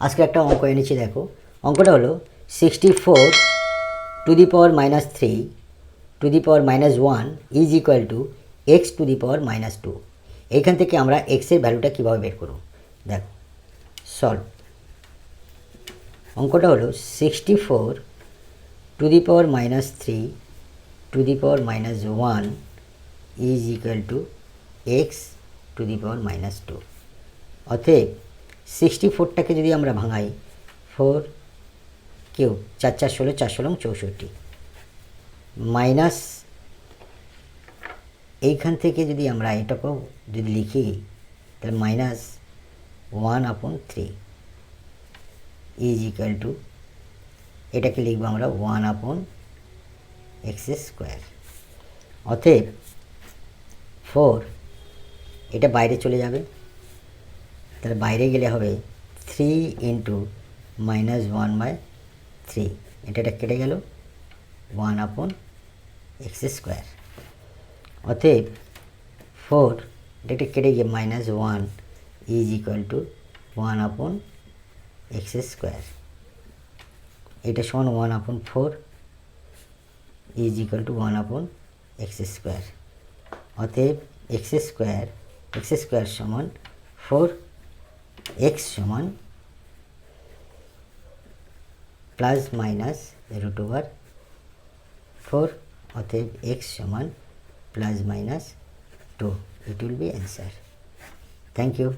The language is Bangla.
আজকে একটা অঙ্ক এনেছি, দেখো অঙ্কটা হলো 64 to the power -3 to the power -1 is equal to x to the power -2। এইখান থেকে আমরা এক্সের ভ্যালুটা কীভাবে বের করব, দেখো সলভ। অঙ্কটা হলো 64 to the power -3 to the power -1 is equal to x to the power -2। অতএব 64টাকে যদি আমরা ভাঙাই, 4 কিউব 4 4 16, 4 16 64, মাইনাস এইখান থেকে যদি আমরা এটাকেও যদি লিখি তাহলে -1/3 ইজ ইকুয়াল টু, এটাকে লিখবো আমরা 1/x²। অতএব 4 এটা বাইরে চলে যাবে, তাহলে বাইরে গেলে হবে 3 ইন্টু -1/3, এটা কেটে গেল 1/x²। অতএব 4 এটা কেটে গিয়ে -1 ইজ ইকুয়াল টু 1/x²। এটা সমান 1/4 ইজ ইকুয়াল টু 1/x²। অতএব x² সমান 4, x সমান ±√4, অতএব x সমান ±2। It will be answer. Thank you.